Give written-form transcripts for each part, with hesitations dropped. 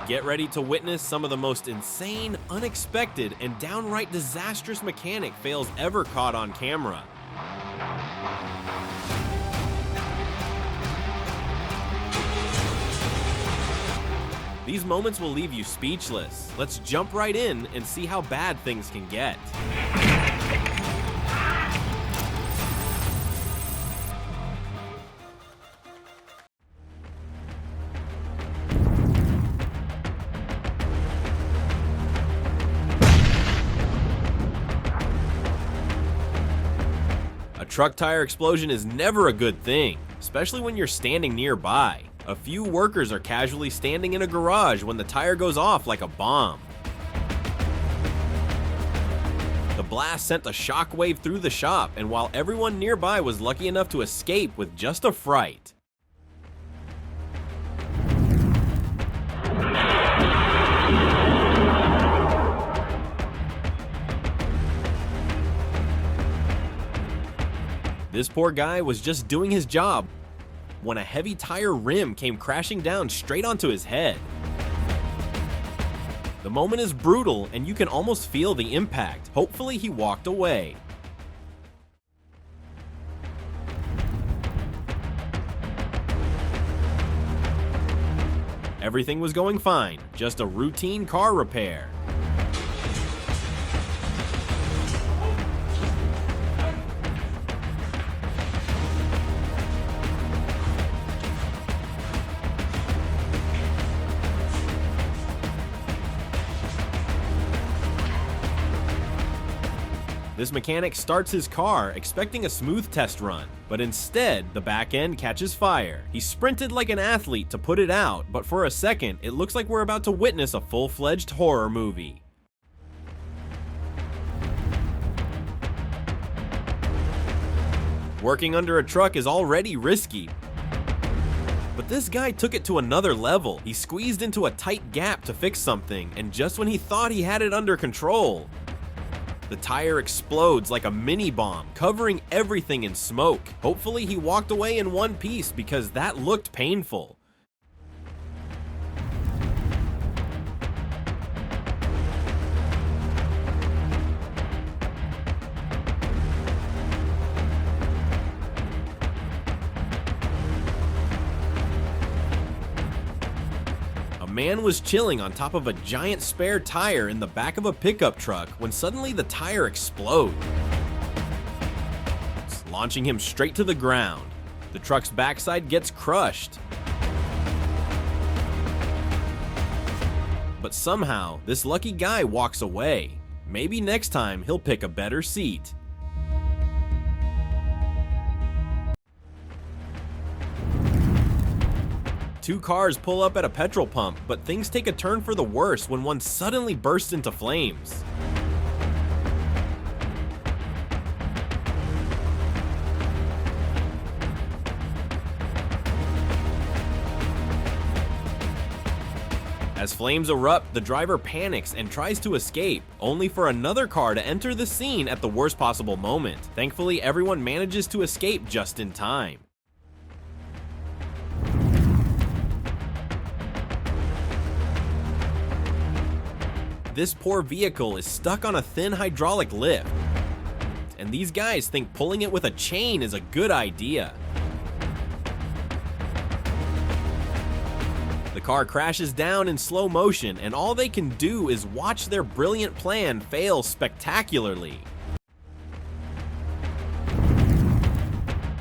Get ready to witness some of the most insane, unexpected, and downright disastrous mechanic fails ever caught on camera. These moments will leave you speechless. Let's jump right in and see how bad things can get. A truck tire explosion is never a good thing, especially when you're standing nearby. A few workers are casually standing in a garage when the tire goes off like a bomb. The blast sent a shockwave through the shop, and while everyone nearby was lucky enough to escape with just a fright. This poor guy was just doing his job when a heavy tire rim came crashing down straight onto his head. The moment is brutal, and you can almost feel the impact. Hopefully he walked away. Everything was going fine, just a routine car repair. This mechanic starts his car, expecting a smooth test run, but instead, the back end catches fire. He sprinted like an athlete to put it out, but for a second, it looks like we're about to witness a full-fledged horror movie. Working under a truck is already risky, but this guy took it to another level. He squeezed into a tight gap to fix something, and just when he thought he had it under control, the tire explodes like a mini bomb, covering everything in smoke. Hopefully he walked away in one piece because that looked painful. A man was chilling on top of a giant spare tire in the back of a pickup truck when suddenly the tire explodes, launching him straight to the ground. The truck's backside gets crushed. But somehow, this lucky guy walks away. Maybe next time he'll pick a better seat. Two cars pull up at a petrol pump, but things take a turn for the worse when one suddenly bursts into flames. As flames erupt, the driver panics and tries to escape, only for another car to enter the scene at the worst possible moment. Thankfully, everyone manages to escape just in time. This poor vehicle is stuck on a thin hydraulic lift, and these guys think pulling it with a chain is a good idea. The car crashes down in slow motion, and all they can do is watch their brilliant plan fail spectacularly.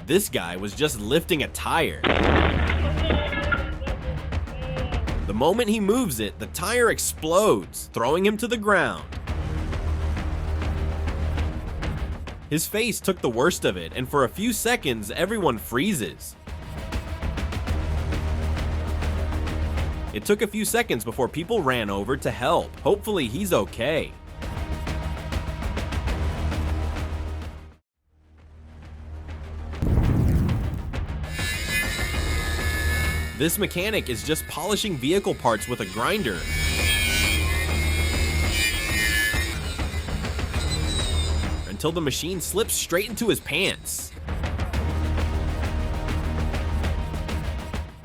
This guy was just lifting a tire. The moment he moves it, the tire explodes, throwing him to the ground. His face took the worst of it, and for a few seconds, everyone freezes. It took a few seconds before people ran over to help. Hopefully, he's okay. This mechanic is just polishing vehicle parts with a grinder. Until the machine slips straight into his pants.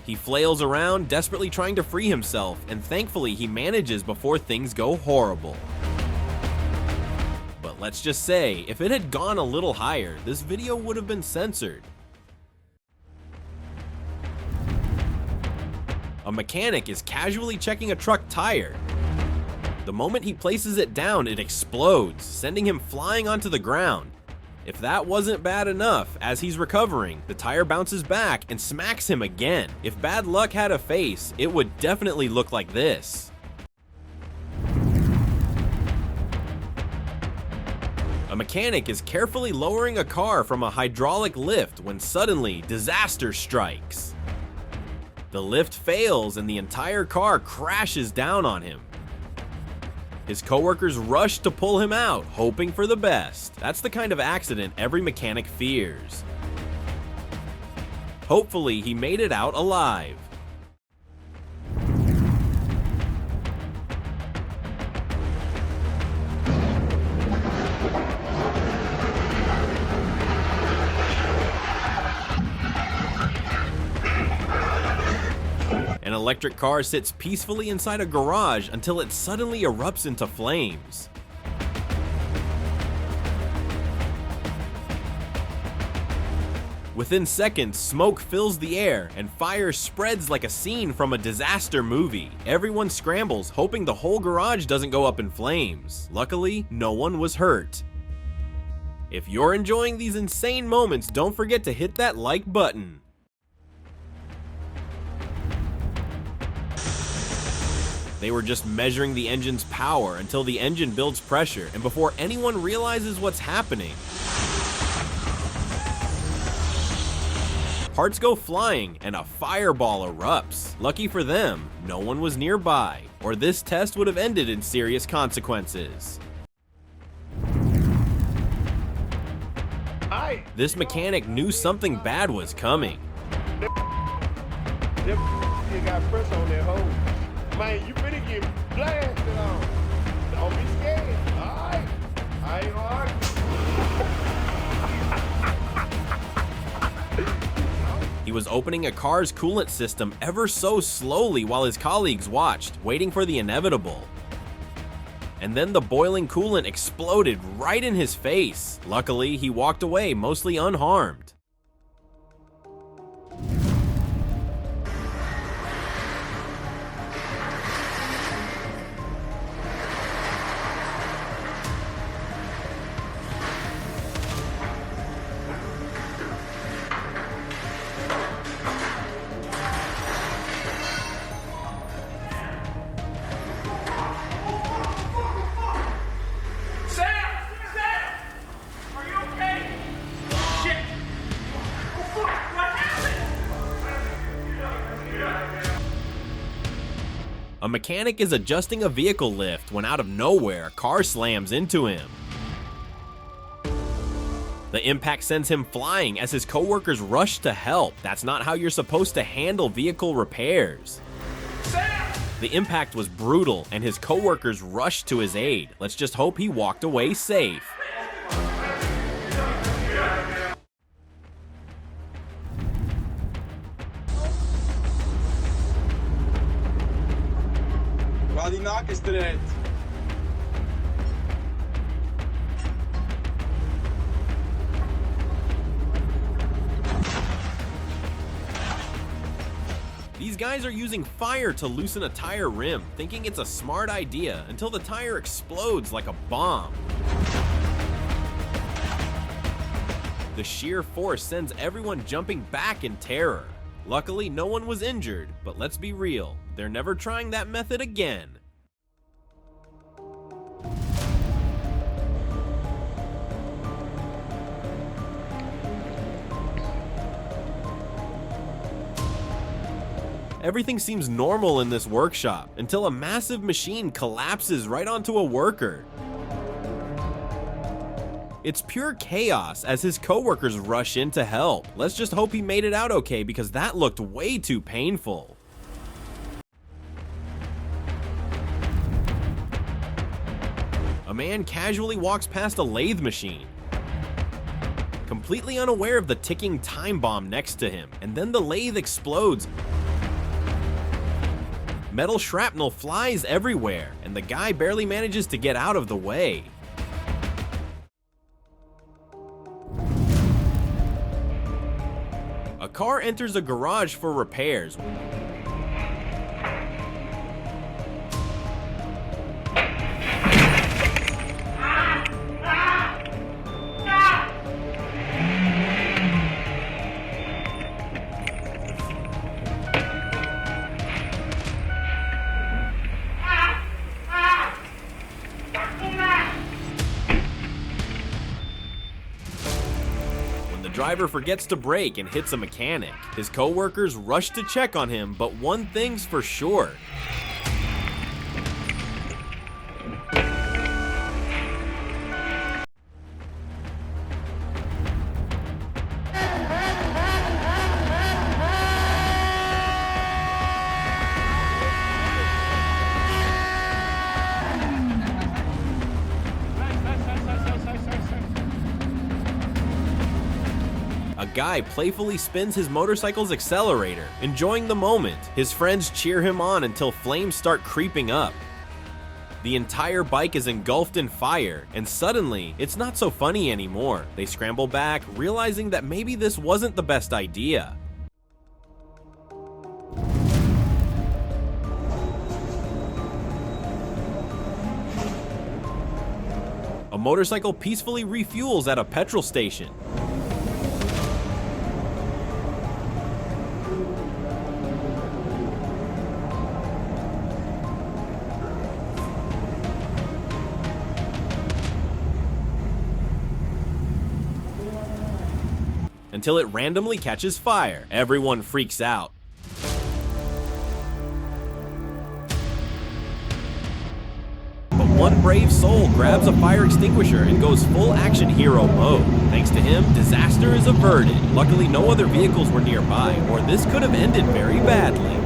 He flails around, desperately trying to free himself, and thankfully he manages before things go horrible. But let's just say, if it had gone a little higher, this video would have been censored. A mechanic is casually checking a truck tire. The moment he places it down, it explodes, sending him flying onto the ground. If that wasn't bad enough, as he's recovering, the tire bounces back and smacks him again. If bad luck had a face, it would definitely look like this. A mechanic is carefully lowering a car from a hydraulic lift when suddenly disaster strikes. The lift fails and the entire car crashes down on him. His coworkers rush to pull him out, hoping for the best. That's the kind of accident every mechanic fears. Hopefully, he made it out alive. An electric car sits peacefully inside a garage until it suddenly erupts into flames. Within seconds, smoke fills the air and fire spreads like a scene from a disaster movie. Everyone scrambles, hoping the whole garage doesn't go up in flames. Luckily, no one was hurt. If you're enjoying these insane moments, don't forget to hit that like button. They were just measuring the engine's power until the engine builds pressure, and before anyone realizes what's happening, parts go flying and a fireball erupts. Lucky for them, no one was nearby, or this test would have ended in serious consequences. This mechanic knew something bad was coming. You got pressure on that hole. Man, you finna get blasted on. Don't be scared, alright? I ain't gonna argue. He was opening a car's coolant system ever so slowly while his colleagues watched, waiting for the inevitable. And then the boiling coolant exploded right in his face. Luckily, he walked away mostly unharmed. A mechanic is adjusting a vehicle lift when out of nowhere a car slams into him. The impact sends him flying as his coworkers rush to help. That's not how you're supposed to handle vehicle repairs. The impact was brutal and his coworkers rushed to his aid. Let's just hope he walked away safe. Waar die naak is eruit. These guys are using fire to loosen a tire rim, thinking it's a smart idea until the tire explodes like a bomb. The sheer force sends everyone jumping back in terror. Luckily, no one was injured, but let's be real, they're never trying that method again. Everything seems normal in this workshop until a massive machine collapses right onto a worker. It's pure chaos as his coworkers rush in to help. Let's just hope he made it out okay because that looked way too painful. A man casually walks past a lathe machine, completely unaware of the ticking time bomb next to him, and then the lathe explodes. Metal shrapnel flies everywhere, and the guy barely manages to get out of the way. A car enters a garage for repairs. The driver forgets to brake and hits a mechanic. His co-workers rush to check on him, but one thing's for sure. A guy playfully spins his motorcycle's accelerator, enjoying the moment. His friends cheer him on until flames start creeping up. The entire bike is engulfed in fire, and suddenly, it's not so funny anymore. They scramble back, realizing that maybe this wasn't the best idea. A motorcycle peacefully refuels at a petrol station. Until it randomly catches fire. Everyone freaks out. But one brave soul grabs a fire extinguisher and goes full action hero mode. Thanks to him, disaster is averted. Luckily, no other vehicles were nearby, or this could have ended very badly.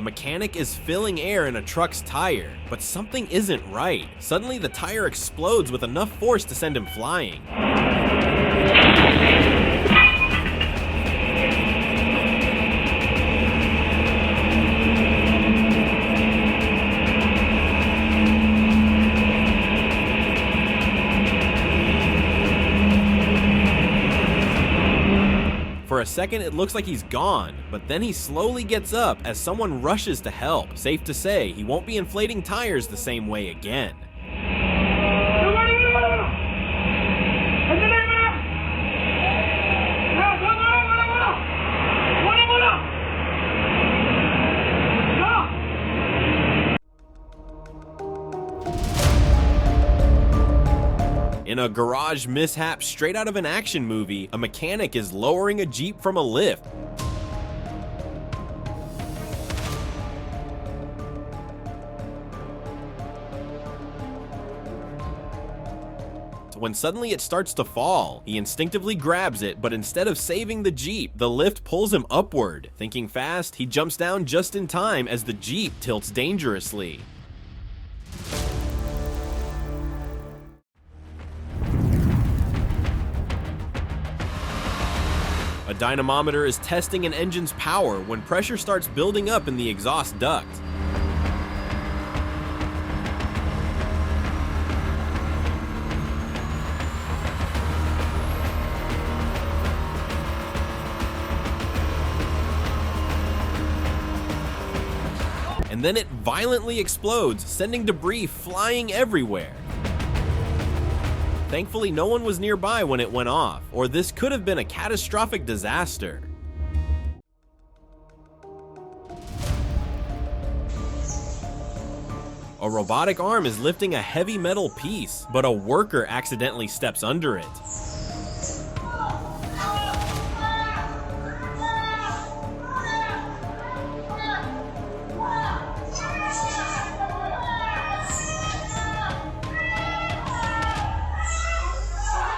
Mechanic is filling air in a truck's tire, but something isn't right. Suddenly the tire explodes with enough force to send him flying. For a second, it looks like he's gone, but then he slowly gets up as someone rushes to help. Safe to say, he won't be inflating tires the same way again. In a garage mishap straight out of an action movie, a mechanic is lowering a Jeep from a lift. When suddenly it starts to fall, he instinctively grabs it, but instead of saving the Jeep, the lift pulls him upward. Thinking fast, he jumps down just in time as the Jeep tilts dangerously. A dynamometer is testing an engine's power when pressure starts building up in the exhaust duct. And then it violently explodes, sending debris flying everywhere. Thankfully, no one was nearby when it went off, or this could have been a catastrophic disaster. A robotic arm is lifting a heavy metal piece, but a worker accidentally steps under it.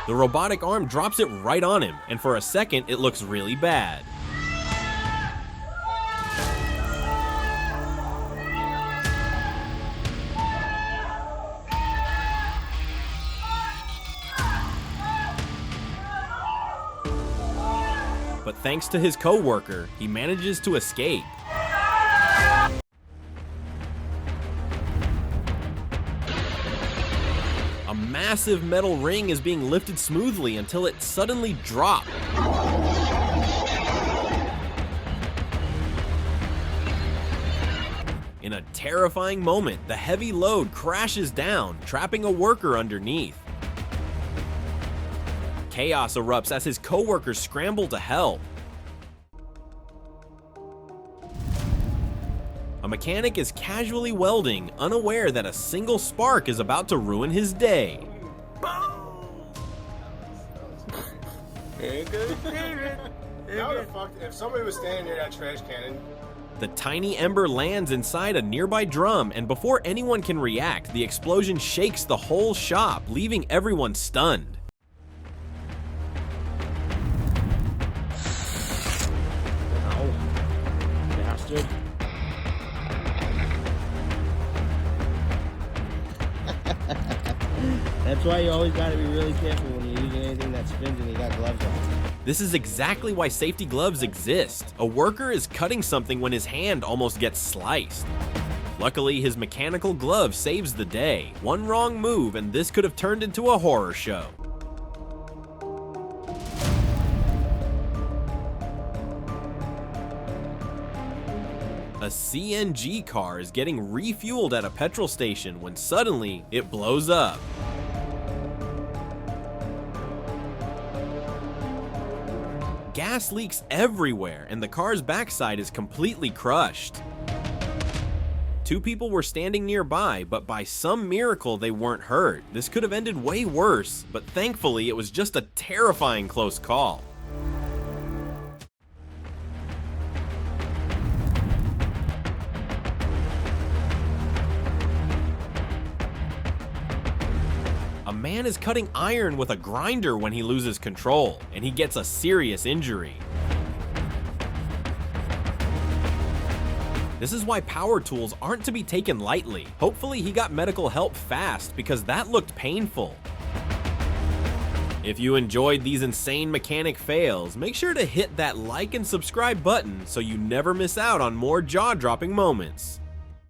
The robotic arm drops it right on him, and for a second, it looks really bad. but thanks to his co-worker, he manages to escape. A massive metal ring is being lifted smoothly until it suddenly drops. In a terrifying moment, the heavy load crashes down, trapping a worker underneath. Chaos erupts as his co-workers scramble to help. A mechanic is casually welding, unaware that a single spark is about to ruin his day. If somebody was standing near that trash cannon. The tiny ember lands inside a nearby drum, and before anyone can react, the explosion shakes the whole shop, leaving everyone stunned. Ow. Bastard. That's why you always gotta be really careful when you're using anything that spins and you got gloves on. This is exactly why safety gloves exist. A worker is cutting something when his hand almost gets sliced. Luckily, his mechanical glove saves the day. One wrong move and this could have turned into a horror show. A CNG car is getting refueled at a petrol station when suddenly it blows up. Gas leaks everywhere, and the car's backside is completely crushed. Two people were standing nearby, but by some miracle they weren't hurt. This could have ended way worse, but thankfully it was just a terrifying close call. A man is cutting iron with a grinder when he loses control, and he gets a serious injury. This is why power tools aren't to be taken lightly. Hopefully he got medical help fast because that looked painful. If you enjoyed these insane mechanic fails, make sure to hit that like and subscribe button so you never miss out on more jaw-dropping moments.